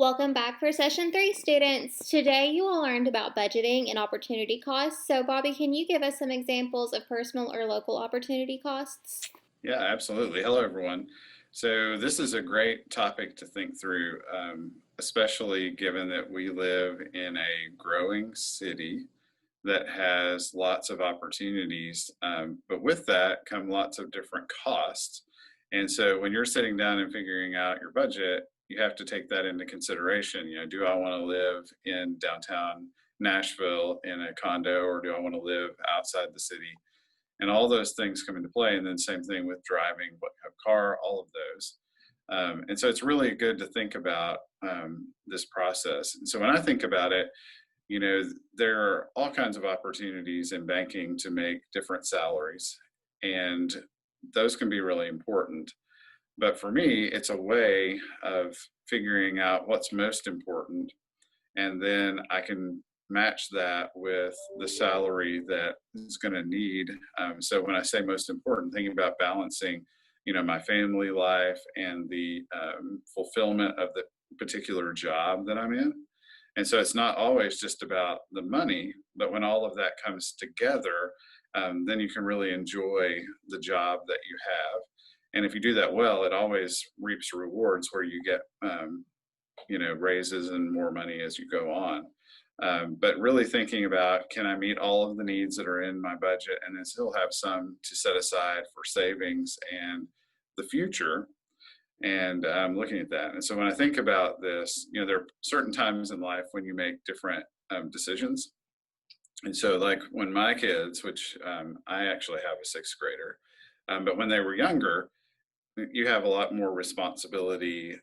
Welcome back for session 3, students. Today you all learned about budgeting and opportunity costs. So Bobby, can you give us some examples of personal or local opportunity costs? Yeah, absolutely. Hello, everyone. So this is a great topic to think through, especially given that we live in a growing city that has lots of opportunities, but with that come lots of different costs. And so when you're sitting down and figuring out your budget, you have to take that into consideration. Do I want to live in downtown Nashville in a condo, or do I want to live outside the city? And all those things come into play. And then same thing with driving, what kind of car, all of those. And so it's really good to think about this process. And so when I think about it, there are all kinds of opportunities in banking to make different salaries, and those can be really important. But for me, it's a way of figuring out what's most important, and then I can match that with the salary that is going to need. So when I say most important, thinking about balancing, my family life and the fulfillment of the particular job that I'm in. And so it's not always just about the money, but when all of that comes together, then you can really enjoy the job that you have. And if you do that well, it always reaps rewards where you get, raises and more money as you go on. But really thinking about, can I meet all of the needs that are in my budget and then still have some to set aside for savings and the future? And looking at that. And so when I think about this, there are certain times in life when you make different decisions. And so like when my kids, which I actually have a sixth grader, but when they were younger, you have a lot more responsibility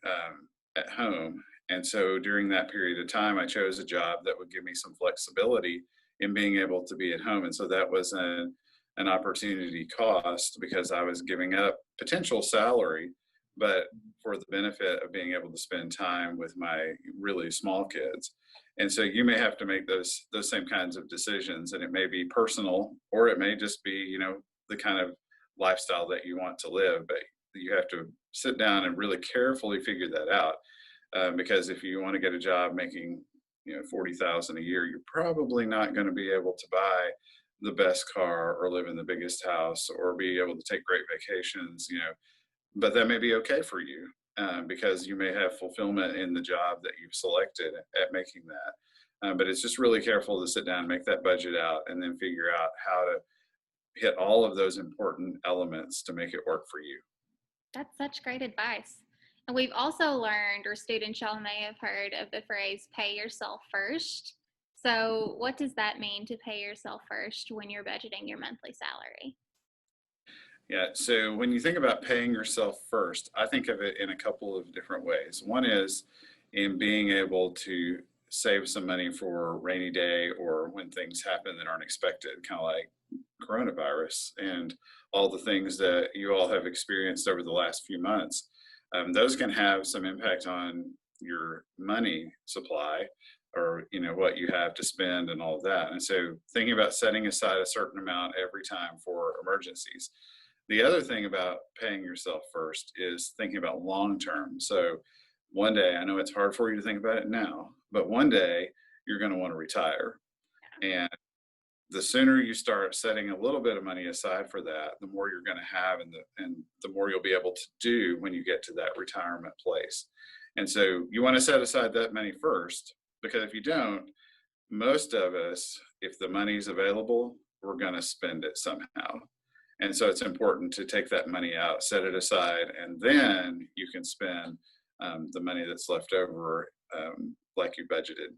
at home. And so during that period of time, I chose a job that would give me some flexibility in being able to be at home. And so that was an opportunity cost because I was giving up potential salary, but for the benefit of being able to spend time with my really small kids. And so you may have to make those same kinds of decisions, and it may be personal, or it may just be, the kind of lifestyle that you want to live, but you have to sit down and really carefully figure that out. Because if you want to get a job making, 40,000 a year, you're probably not going to be able to buy the best car or live in the biggest house or be able to take great vacations, but that may be okay for you because you may have fulfillment in the job that you've selected at making that. But it's just really careful to sit down, make that budget out, and then figure out how to hit all of those important elements to make it work for you. That's such great advice. And we've also learned, or students y'all may have heard of the phrase pay yourself first. So what does that mean to pay yourself first when you're budgeting your monthly salary? Yeah, so when you think about paying yourself first, I think of it in a couple of different ways. One is in being able to save some money for a rainy day or when things happen that aren't expected, kind of like coronavirus and all the things that you all have experienced over the last few months. Those can have some impact on your money supply or what you have to spend and all of that. And so thinking about setting aside a certain amount every time for emergencies. The other thing about paying yourself first is thinking about long term. So one day, I know it's hard for you to think about it now, but one day you're going to want to retire. And the sooner you start setting a little bit of money aside for that, the more you're going to have and the more you'll be able to do when you get to that retirement place. And so you want to set aside that money first, because if you don't, most of us, if the money's available, we're going to spend it somehow. And so it's important to take that money out, set it aside, and then you can spend the money that's left over like you budgeted.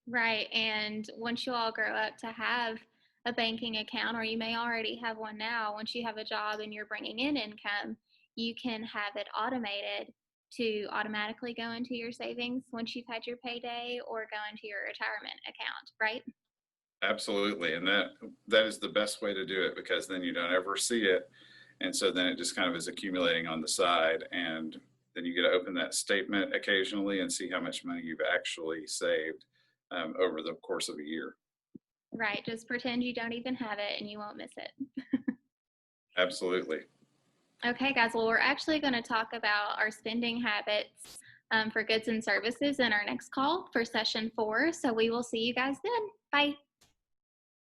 Right. And once you all grow up to have a banking account, or you may already have one now, once you have a job and you're bringing in income, you can have it automated to automatically go into your savings once you've had your payday or go into your retirement account, right? Absolutely. And that is the best way to do it, because then you don't ever see it. And so then it just kind of is accumulating on the side. And then you get to open that statement occasionally and see how much money you've actually saved over the course of a year. Right. Just pretend you don't even have it and you won't miss it. Absolutely. Okay, guys. Well, we're actually going to talk about our spending habits for goods and services in our next call for session 4. So we will see you guys then. Bye.